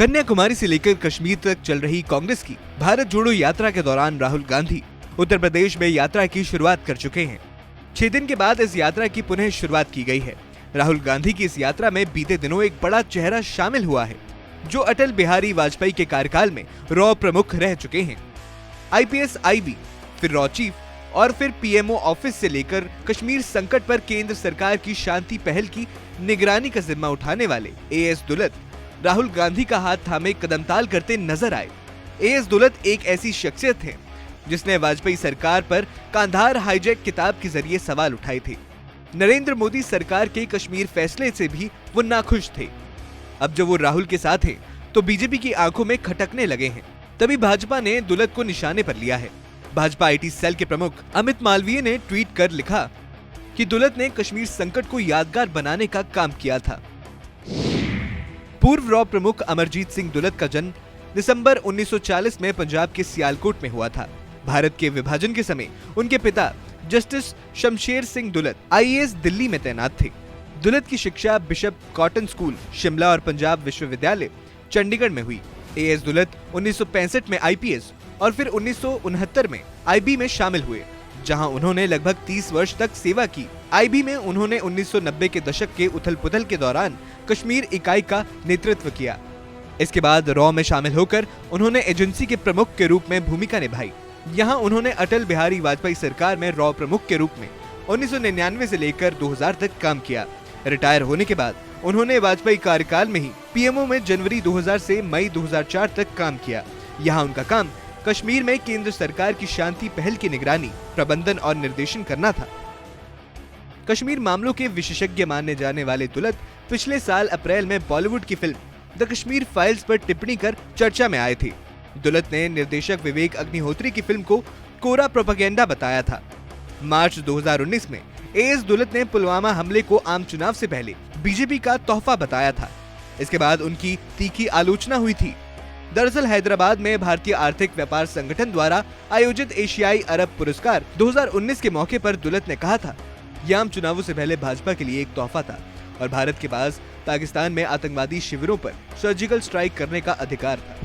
कन्याकुमारी से लेकर कश्मीर तक चल रही कांग्रेस की भारत जोड़ो यात्रा के दौरान राहुल गांधी उत्तर प्रदेश में यात्रा की शुरुआत कर चुके हैं। 6 दिन के बाद इस यात्रा की पुनः शुरुआत की गई है। राहुल गांधी की इस यात्रा में बीते दिनों एक बड़ा चेहरा शामिल हुआ है, जो अटल बिहारी वाजपेयी के कार्यकाल में रॉ प्रमुख रह चुके हैं। IPS IB, फिर रॉ चीफ और फिर PMO ऑफिस से लेकर कश्मीर संकट पर केंद्र सरकार की शांति पहल की निगरानी का जिम्मा उठाने वाले AS दुलत राहुल गांधी का हाथ थामे कदमताल करते नजर आए। AS दुलत एक ऐसी शख्सियत है जिसने वाजपेयी सरकार पर कांधार हाईजैक किताब के जरिए सवाल उठाए थे। नरेंद्र मोदी सरकार के कश्मीर फैसले से भी वो नाखुश थे। अब जब वो राहुल के साथ हैं, तो बीजेपी की आंखों में खटकने लगे हैं। तभी भाजपा ने दुलत को निशाने पर लिया है। भाजपा IT सेल के प्रमुख अमित मालवीय ने ट्वीट कर लिखा कि दुलत ने कश्मीर संकट को यादगार बनाने का काम किया था। पूर्व रॉ प्रमुख अमरजीत सिंह दुलत का जन्म दिसंबर 1940 में पंजाब के सियालकोट में हुआ था। भारत के विभाजन के समय उनके पिता जस्टिस शमशेर सिंह दुलत IAS दिल्ली में तैनात थे। दुलत की शिक्षा बिशप कॉटन स्कूल शिमला और पंजाब विश्वविद्यालय चंडीगढ़ में हुई। AS दुलत 1965 में IPS और फिर 1969 में IB में शामिल हुए, जहां उन्होंने लगभग 30 वर्ष तक सेवा की। IB में उन्होंने 1990 के दशक के उथल-पुथल के दौरान कश्मीर इकाई का नेतृत्व किया। इसके बाद रॉ में शामिल होकर उन्होंने एजेंसी के प्रमुख के रूप में भूमिका निभाई। यहाँ उन्होंने अटल बिहारी वाजपेयी सरकार में रॉ प्रमुख के रूप में 1999 से लेकर 2000 तक काम किया। रिटायर होने के बाद उन्होंने वाजपेयी कार्यकाल में ही PMO में जनवरी 2000 से मई 2004 तक काम किया। यहाँ उनका काम कश्मीर में केंद्र सरकार की शांति पहल की निगरानी, प्रबंधन और निर्देशन करना था। कश्मीर मामलों के विशेषज्ञ माने जाने वाले दुलत पिछले साल अप्रैल में बॉलीवुड की फिल्म द कश्मीर फाइल्स पर टिप्पणी कर चर्चा में आए थे। दुलत ने निर्देशक विवेक अग्निहोत्री की फिल्म को कोरा प्रोपेगेंडा बताया था। मार्च 2019 में AS दुलत ने पुलवामा हमले को आम चुनाव से पहले बीजेपी का तोहफा बताया था। इसके बाद उनकी तीखी आलोचना हुई थी। दरअसल हैदराबाद में भारतीय आर्थिक व्यापार संगठन द्वारा आयोजित एशियाई अरब पुरस्कार 2019 के मौके पर दुलत ने कहा था, यह आम चुनावों से पहले भाजपा के लिए एक तोहफा था और भारत के पास पाकिस्तान में आतंकवादी शिविरों पर सर्जिकल स्ट्राइक करने का अधिकार था।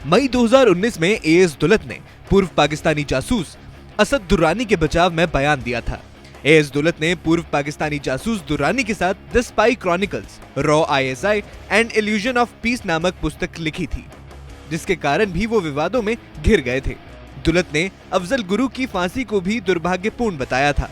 मई 2019 में AS दुलत ने पूर्व पाकिस्तानी जासूस असद दुर्रानी के बचाव में बयान दिया था। AS दुलत ने पूर्व पाकिस्तानी जासूस दुर्रानी के साथ the spy chronicles, raw ISI and illusion of peace नामक पुस्तक लिखी थी, जिसके कारण भी वो विवादों में घिर गए थे। दुलत ने अफजल गुरु की फांसी को भी दुर्भाग्यपूर्ण बताया था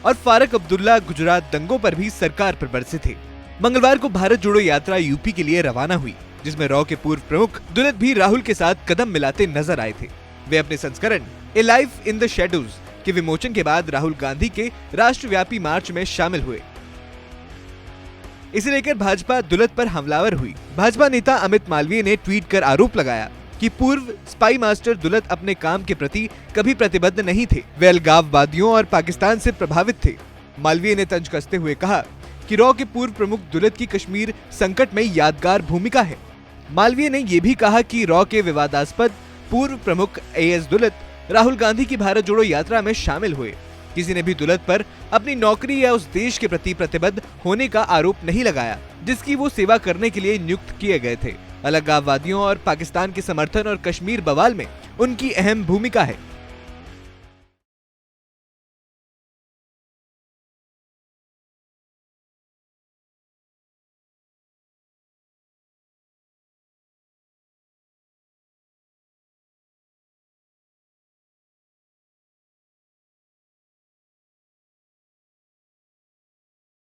और फारूक अब्दुल्ला गुजरात दंगों पर भी सरकार पर बरसे थे। मंगलवार को भारत जोड़ो यात्रा यूपी के लिए रवाना हुई, जिसमें रॉ के पूर्व प्रमुख दुलत भी राहुल के साथ कदम मिलाते नजर आए थे। वे अपने संस्करण ए लाइफ इन द शैडोज के विमोचन के बाद राहुल गांधी के राष्ट्रव्यापी मार्च में शामिल हुए। इसे लेकर भाजपा दुलत पर हमलावर हुई। भाजपा नेता अमित मालवीय ने ट्वीट कर आरोप लगाया कि पूर्व स्पाई मास्टर दुलत अपने काम के प्रति कभी प्रतिबद्ध नहीं थे। वे अलगाववादियों और पाकिस्तान से प्रभावित थे। मालवीय ने तंज कसते हुए कहा कि रॉ के पूर्व प्रमुख दुलत की कश्मीर संकट में यादगार भूमिका है। मालवीय ने यह भी कहा कि रॉ के विवादास्पद पूर्व प्रमुख AS दुलत राहुल गांधी की भारत जोड़ो यात्रा में शामिल हुए। किसी ने भी दुलत पर अपनी नौकरी या उस देश के प्रति प्रतिबद्ध होने का आरोप नहीं लगाया जिसकी वो सेवा करने के लिए नियुक्त किए गए थे। अलगाववादियों और पाकिस्तान के समर्थन और कश्मीर बवाल में उनकी अहम भूमिका है।